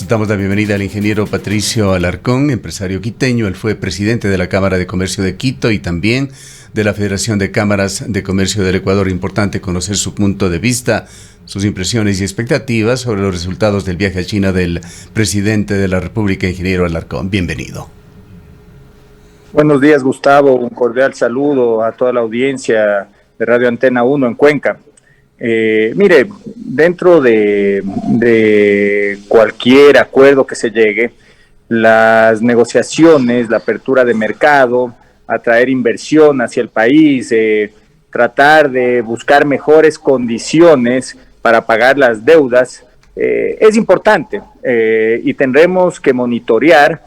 Damos la bienvenida al ingeniero Patricio Alarcón, empresario quiteño. Él fue presidente de la Cámara de Comercio de Quito y también de la Federación de Cámaras de Comercio del Ecuador. Importante conocer su punto de vista, sus impresiones y expectativas sobre los resultados del viaje a China del presidente de la República, ingeniero Alarcón. Bienvenido. Buenos días, Gustavo. Un cordial saludo a toda la audiencia de Radio Antena 1 en Cuenca. Mire, dentro de cualquier acuerdo que se llegue, las negociaciones, la apertura de mercado, atraer inversión hacia el país, tratar de buscar mejores condiciones para pagar las deudas, es importante y tendremos que monitorear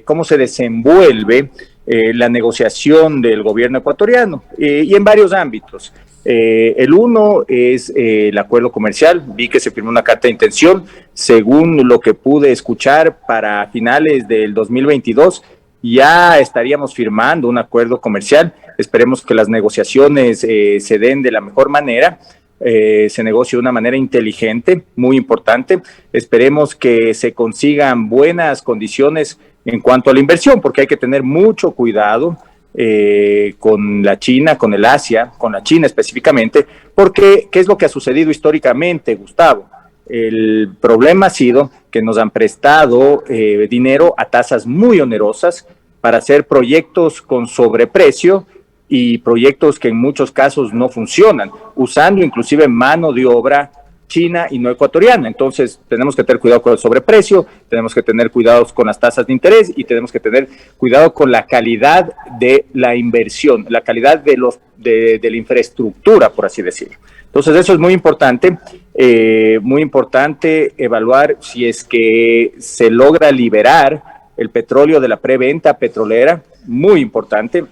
cómo se desenvuelve la negociación del gobierno ecuatoriano y en varios ámbitos. El uno es el acuerdo comercial. Vi que se firmó una carta de intención, según lo que pude escuchar, para finales del 2022 ya estaríamos firmando un acuerdo comercial. Esperemos que las negociaciones se den de la mejor manera, se negocie de una manera inteligente, muy importante. Esperemos que se consigan buenas condiciones en cuanto a la inversión, porque hay que tener mucho cuidado con la China, con el Asia, con la China específicamente, porque ¿qué es lo que ha sucedido históricamente, Gustavo? El problema ha sido que nos han prestado dinero a tasas muy onerosas para hacer proyectos con sobreprecio y proyectos que en muchos casos no funcionan, usando inclusive mano de obra china y no ecuatoriana. Entonces tenemos que tener cuidado con el sobreprecio, tenemos que tener cuidados con las tasas de interés y tenemos que tener cuidado con la calidad de la inversión, la calidad de la infraestructura, por así decirlo. Entonces eso es muy importante evaluar si es que se logra liberar el petróleo de la preventa petrolera, muy importante,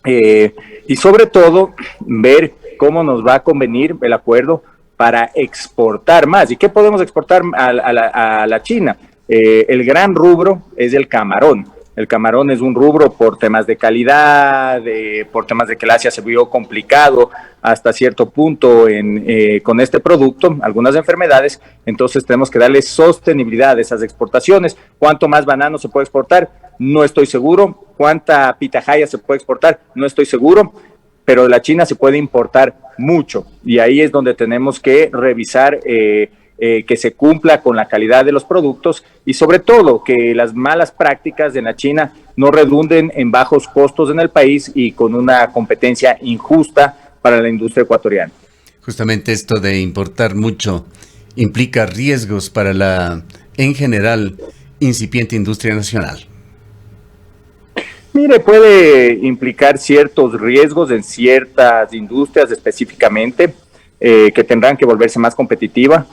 y sobre todo ver cómo nos va a convenir el acuerdo para exportar más. ¿Y qué podemos exportar a la China? El gran rubro es el camarón. El camarón es un rubro por temas de calidad, por temas de que el Asia se vio complicado hasta cierto punto con este producto, algunas enfermedades. Entonces tenemos que darle sostenibilidad a esas exportaciones. ¿Cuánto más banano se puede exportar? No estoy seguro. ¿Cuánta pitahaya se puede exportar? No estoy seguro. Pero de la China se puede importar mucho y ahí es donde tenemos que revisar que se cumpla con la calidad de los productos y sobre todo que las malas prácticas de la China no redunden en bajos costos en el país y con una competencia injusta para la industria ecuatoriana. Justamente esto de importar mucho implica riesgos para la, en general, incipiente industria nacional. Mire, puede implicar ciertos riesgos en ciertas industrias específicamente que tendrán que volverse más competitivas.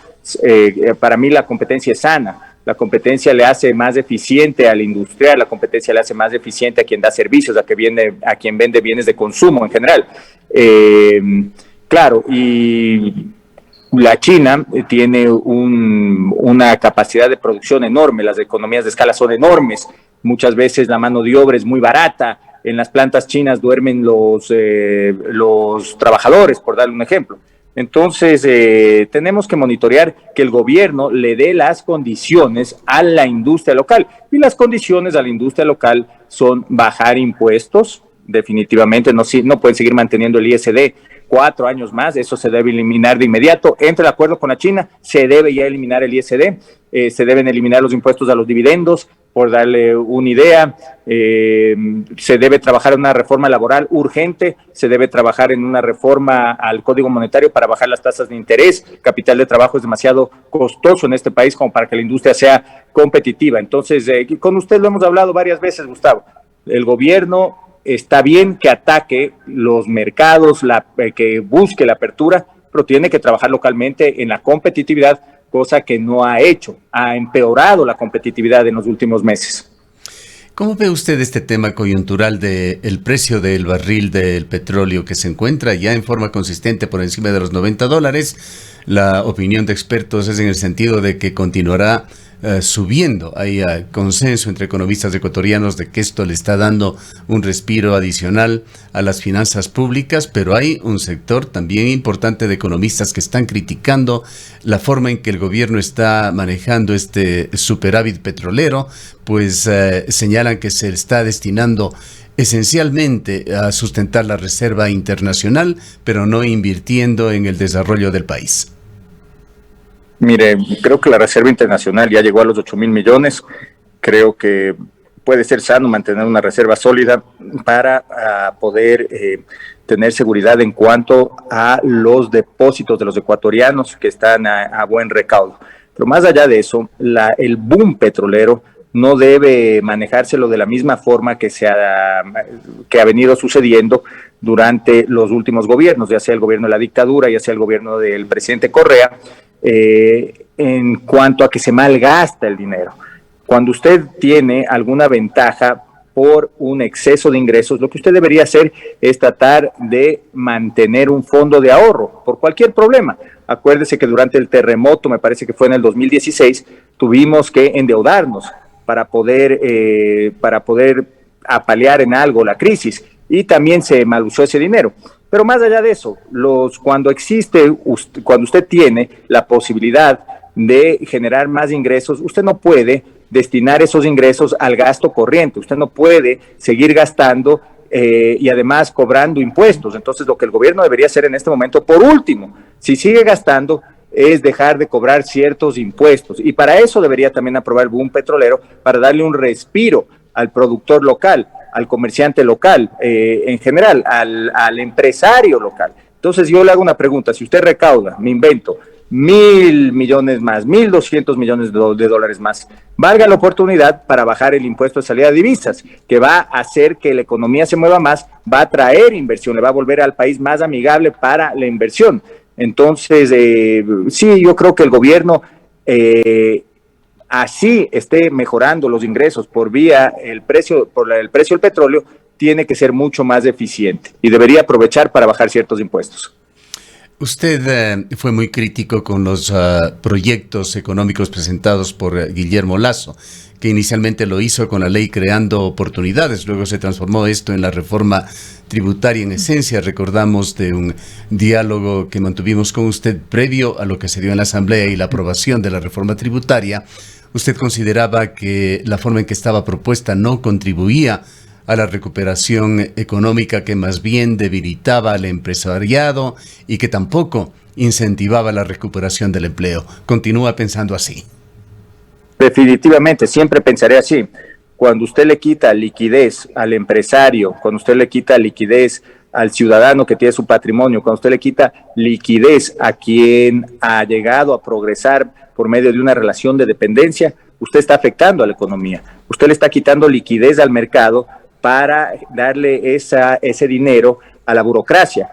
Para mí la competencia es sana. La competencia le hace más eficiente al industrial, la competencia le hace más eficiente a quien da servicios, a quien vende bienes de consumo en general. Claro, y la China tiene una capacidad de producción enorme, las economías de escala son enormes. Muchas veces la mano de obra es muy barata. En las plantas chinas duermen los trabajadores, por darle un ejemplo. Entonces, tenemos que monitorear que el gobierno le dé las condiciones a la industria local. Y las condiciones a la industria local son bajar impuestos, definitivamente. No pueden seguir manteniendo el ISD 4 años más, eso se debe eliminar de inmediato. Entre el acuerdo con la China, se debe ya eliminar el ISD, se deben eliminar los impuestos a los dividendos, por darle una idea. Se debe trabajar en una reforma laboral urgente, se debe trabajar en una reforma al Código Monetario para bajar las tasas de interés. Capital de trabajo es demasiado costoso en este país como para que la industria sea competitiva. Entonces, con usted lo hemos hablado varias veces, Gustavo. El gobierno está bien que ataque los mercados, que busque la apertura, pero tiene que trabajar localmente en la competitividad, cosa que no ha hecho, ha empeorado la competitividad en los últimos meses. ¿Cómo ve usted este tema coyuntural del precio del barril del petróleo que se encuentra ya en forma consistente por encima de los $90? la opinión de expertos es en el sentido de que continuará subiendo. Hay consenso entre economistas ecuatorianos de que esto le está dando un respiro adicional a las finanzas públicas, pero hay un sector también importante de economistas que están criticando la forma en que el gobierno está manejando este superávit petrolero, pues señalan que se está destinando esencialmente a sustentar la reserva internacional, pero no invirtiendo en el desarrollo del país. Mire, creo que la reserva internacional ya llegó a los 8.000 millones. Creo que puede ser sano mantener una reserva sólida para poder tener seguridad en cuanto a los depósitos de los ecuatorianos que están a buen recaudo. Pero más allá de eso, el boom petrolero no debe manejárselo de la misma forma que ha venido sucediendo durante los últimos gobiernos, ya sea el gobierno de la dictadura, ya sea el gobierno del presidente Correa, en cuanto a que se malgasta el dinero. Cuando usted tiene alguna ventaja por un exceso de ingresos, lo que usted debería hacer es tratar de mantener un fondo de ahorro por cualquier problema. Acuérdese que durante el terremoto, me parece que fue en el 2016, tuvimos que endeudarnos para poder apalear en algo la crisis, y también se mal usó ese dinero. Pero más allá de eso, cuando usted tiene la posibilidad de generar más ingresos, usted no puede destinar esos ingresos al gasto corriente, usted no puede seguir gastando y además cobrando impuestos. Entonces, lo que el gobierno debería hacer en este momento, por último, si sigue gastando, es dejar de cobrar ciertos impuestos, y para eso debería también aprobar el boom petrolero, para darle un respiro al productor local, al comerciante local, en general, al empresario local. Entonces yo le hago una pregunta: si usted recauda, me invento, 1.000 millones más, 1.200 millones de dólares más, valga la oportunidad para bajar el impuesto de salida de divisas, que va a hacer que la economía se mueva más, va a traer inversión, le va a volver al país más amigable para la inversión. Entonces, sí, yo creo que el gobierno, así esté mejorando los ingresos por el precio del petróleo, tiene que ser mucho más eficiente y debería aprovechar para bajar ciertos impuestos. Usted fue muy crítico con los proyectos económicos presentados por Guillermo Lasso, que inicialmente lo hizo con la ley creando oportunidades, luego se transformó esto en la reforma tributaria. En esencia, recordamos de un diálogo que mantuvimos con usted previo a lo que se dio en la Asamblea y la aprobación de la reforma tributaria. Usted consideraba que la forma en que estaba propuesta no contribuía a la recuperación económica, que más bien debilitaba al empresariado y que tampoco incentivaba la recuperación del empleo. ¿Continúa pensando así? Definitivamente, siempre pensaré así. Cuando usted le quita liquidez al empresario, cuando usted le quita liquidez al ciudadano que tiene su patrimonio, cuando usted le quita liquidez a quien ha llegado a progresar por medio de una relación de dependencia, usted está afectando a la economía. Usted le está quitando liquidez al mercado para darle ese dinero a la burocracia,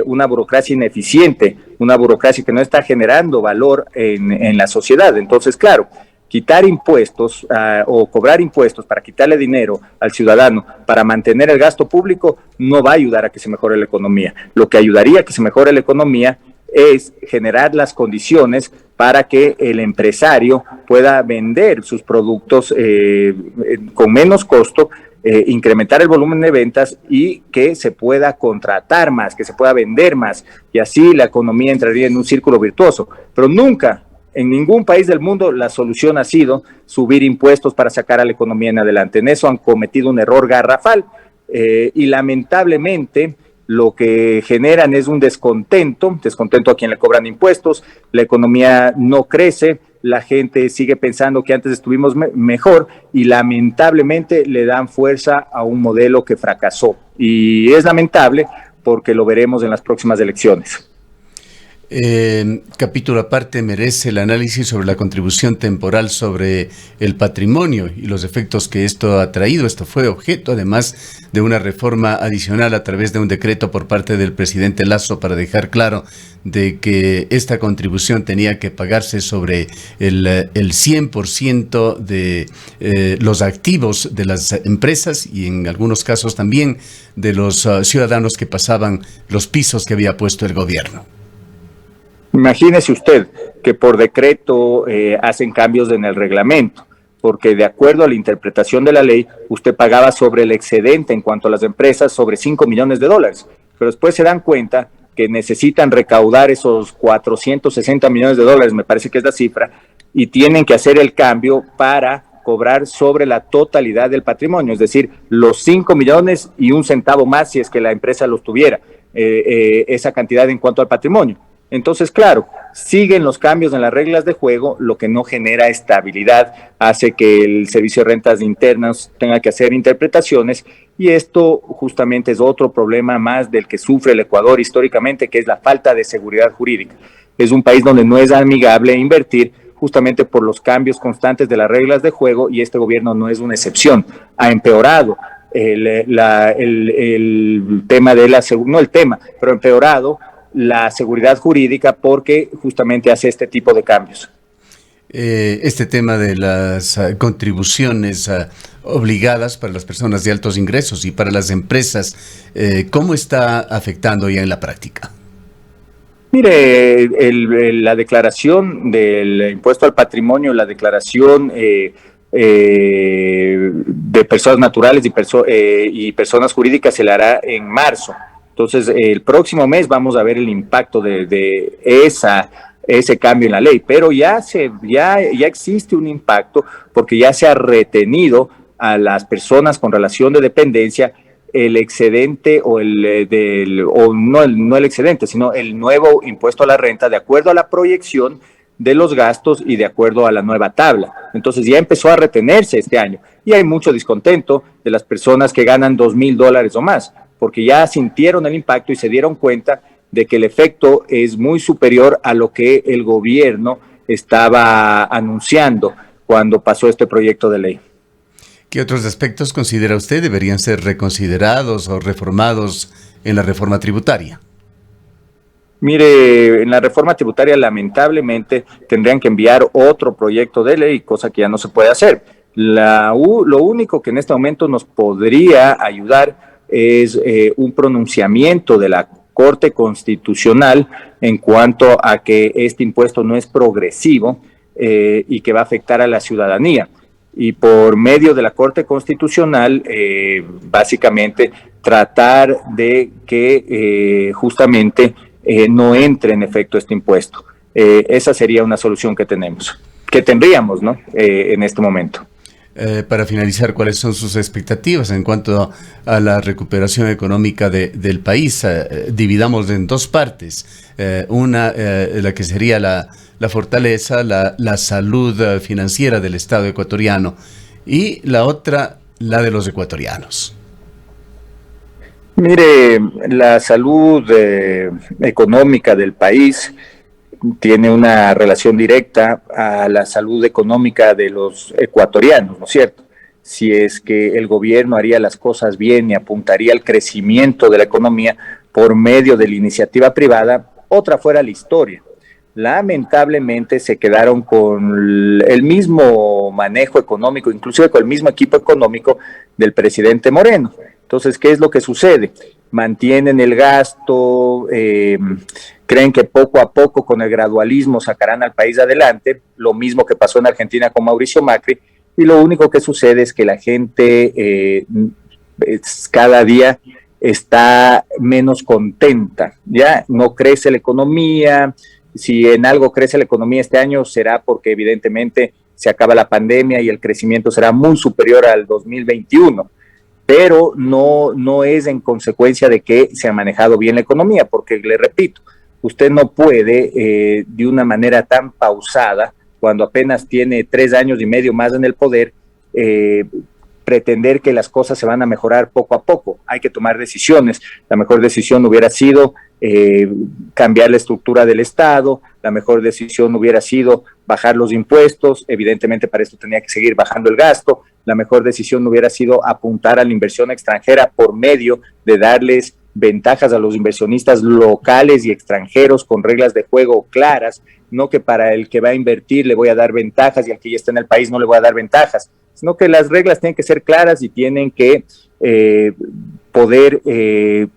una burocracia ineficiente, una burocracia que no está generando valor en la sociedad. Entonces, claro, quitar impuestos o cobrar impuestos para quitarle dinero al ciudadano para mantener el gasto público no va a ayudar a que se mejore la economía. Lo que ayudaría a que se mejore la economía es generar las condiciones para que el empresario pueda vender sus productos con menos costo, incrementar el volumen de ventas y que se pueda contratar más, que se pueda vender más, y así la economía entraría en un círculo virtuoso. Pero nunca, en ningún país del mundo, la solución ha sido subir impuestos para sacar a la economía en adelante. En eso han cometido un error garrafal y lamentablemente lo que generan es un descontento a quien le cobran impuestos, la economía no crece, la gente sigue pensando que antes estuvimos mejor y lamentablemente le dan fuerza a un modelo que fracasó. Y es lamentable porque lo veremos en las próximas elecciones. Capítulo aparte merece el análisis sobre la contribución temporal sobre el patrimonio y los efectos que esto ha traído. Esto fue objeto, además, de una reforma adicional a través de un decreto por parte del presidente Lasso para dejar claro de que esta contribución tenía que pagarse sobre el 100% de los activos de las empresas y en algunos casos también de los ciudadanos que pasaban los pisos que había puesto el gobierno. Imagínese usted que por decreto hacen cambios en el reglamento, porque de acuerdo a la interpretación de la ley, usted pagaba sobre el excedente en cuanto a las empresas sobre $5 millones, pero después se dan cuenta que necesitan recaudar esos $460 millones, me parece que es la cifra, y tienen que hacer el cambio para cobrar sobre la totalidad del patrimonio, es decir, los 5 millones y un centavo más si es que la empresa los tuviera, esa cantidad en cuanto al patrimonio. Entonces, claro, siguen los cambios en las reglas de juego, lo que no genera estabilidad, hace que el Servicio de Rentas Internas tenga que hacer interpretaciones, y esto justamente es otro problema más del que sufre el Ecuador históricamente, que es la falta de seguridad jurídica. Es un país donde no es amigable invertir justamente por los cambios constantes de las reglas de juego, y este gobierno no es una excepción, ha empeorado el tema de la, no el tema, pero empeorado la seguridad jurídica porque justamente hace este tipo de cambios. Este tema de las contribuciones obligadas para las personas de altos ingresos y para las empresas, ¿cómo está afectando ya en la práctica? Mire, la declaración del impuesto al patrimonio, la declaración de personas naturales y personas jurídicas se la hará en marzo. Entonces, el próximo mes vamos a ver el impacto de ese cambio en la ley, pero ya existe un impacto porque ya se ha retenido a las personas con relación de dependencia el excedente no el excedente, sino el nuevo impuesto a la renta de acuerdo a la proyección de los gastos y de acuerdo a la nueva tabla. Entonces ya empezó a retenerse este año y hay mucho descontento de las personas que ganan $2,000 o más, porque ya sintieron el impacto y se dieron cuenta de que el efecto es muy superior a lo que el gobierno estaba anunciando cuando pasó este proyecto de ley. ¿Qué otros aspectos considera usted deberían ser reconsiderados o reformados en la reforma tributaria? Mire, en la reforma tributaria lamentablemente tendrían que enviar otro proyecto de ley, cosa que ya no se puede hacer. Lo único que en este momento nos podría ayudar es un pronunciamiento de la Corte Constitucional en cuanto a que este impuesto no es progresivo y que va a afectar a la ciudadanía. Y por medio de la Corte Constitucional, básicamente tratar de que justamente no entre en efecto este impuesto. Esa sería una solución que tendríamos, ¿no? En este momento. Para finalizar, ¿cuáles son sus expectativas en cuanto a la recuperación económica del país? Dividamos en dos partes. Una, la que sería la fortaleza, la salud financiera del Estado ecuatoriano, y la otra, la de los ecuatorianos. Mire, la salud económica del país tiene una relación directa a la salud económica de los ecuatorianos, ¿no es cierto? Si es que el gobierno haría las cosas bien y apuntaría al crecimiento de la economía por medio de la iniciativa privada, otra fuera la historia. Lamentablemente se quedaron con el mismo manejo económico, inclusive con el mismo equipo económico del presidente Moreno. Entonces, ¿qué es lo que sucede? Mantienen el gasto, creen que poco a poco con el gradualismo sacarán al país adelante, lo mismo que pasó en Argentina con Mauricio Macri, y lo único que sucede es que la gente cada día está menos contenta, ya no crece la economía. Si en algo crece la economía este año será porque evidentemente se acaba la pandemia y el crecimiento será muy superior al 2021. Pero no es en consecuencia de que se ha manejado bien la economía, porque le repito, usted no puede de una manera tan pausada, cuando apenas tiene 3 años y medio más en el poder, pretender que las cosas se van a mejorar poco a poco. Hay que tomar decisiones. La mejor decisión hubiera sido cambiar la estructura del Estado, la mejor decisión hubiera sido bajar los impuestos, evidentemente para esto tenía que seguir bajando el gasto, la mejor decisión hubiera sido apuntar a la inversión extranjera por medio de darles ventajas a los inversionistas locales y extranjeros con reglas de juego claras, no que para el que va a invertir le voy a dar ventajas y al que ya está en el país no le voy a dar ventajas, sino que las reglas tienen que ser claras y tienen que poder,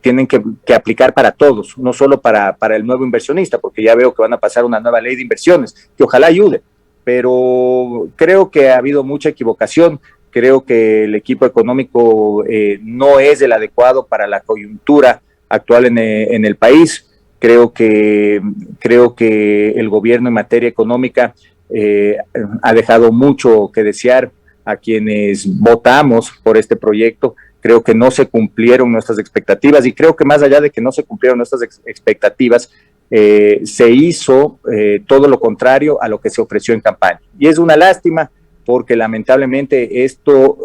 tienen que aplicar para todos, no solo para el nuevo inversionista, porque ya veo que van a pasar una nueva ley de inversiones, que ojalá ayude, pero creo que ha habido mucha equivocación. Creo que el equipo económico no es el adecuado para la coyuntura actual en el país. Creo que el gobierno en materia económica ha dejado mucho que desear a quienes votamos por este proyecto. Creo que no se cumplieron nuestras expectativas y creo que más allá de que no se cumplieron nuestras expectativas, se hizo todo lo contrario a lo que se ofreció en campaña. Y es una lástima porque lamentablemente esto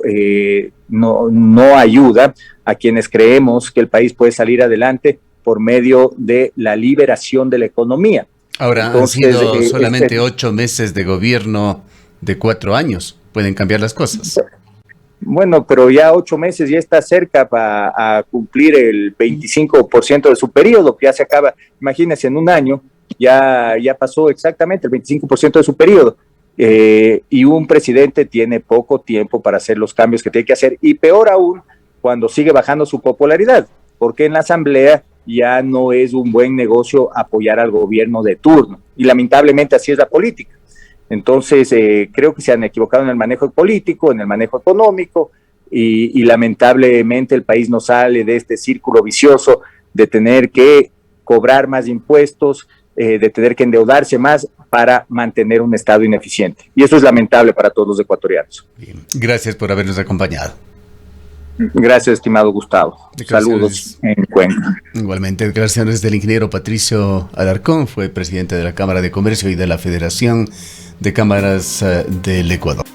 no ayuda a quienes creemos que el país puede salir adelante por medio de la liberación de la economía. Ahora, entonces, han sido solamente 8 meses de gobierno de 4 años. ¿Pueden cambiar las cosas? Bueno, pero ya 8 meses ya está cerca a cumplir el 25% de su periodo, que ya se acaba. Imagínense, en un año ya pasó exactamente el 25% de su periodo. Y un presidente tiene poco tiempo para hacer los cambios que tiene que hacer, y peor aún cuando sigue bajando su popularidad, porque en la Asamblea ya no es un buen negocio apoyar al gobierno de turno, y lamentablemente así es la política. Entonces creo que se han equivocado en el manejo político, en el manejo económico, y lamentablemente el país no sale de este círculo vicioso de tener que cobrar más impuestos, de tener que endeudarse más para mantener un Estado ineficiente. Y eso es lamentable para todos los ecuatorianos. Bien. Gracias por habernos acompañado. Gracias, estimado Gustavo. Saludos en Cuenca. Igualmente, declaraciones del ingeniero Patricio Alarcón, fue presidente de la Cámara de Comercio y de la Federación de Cámaras del Ecuador.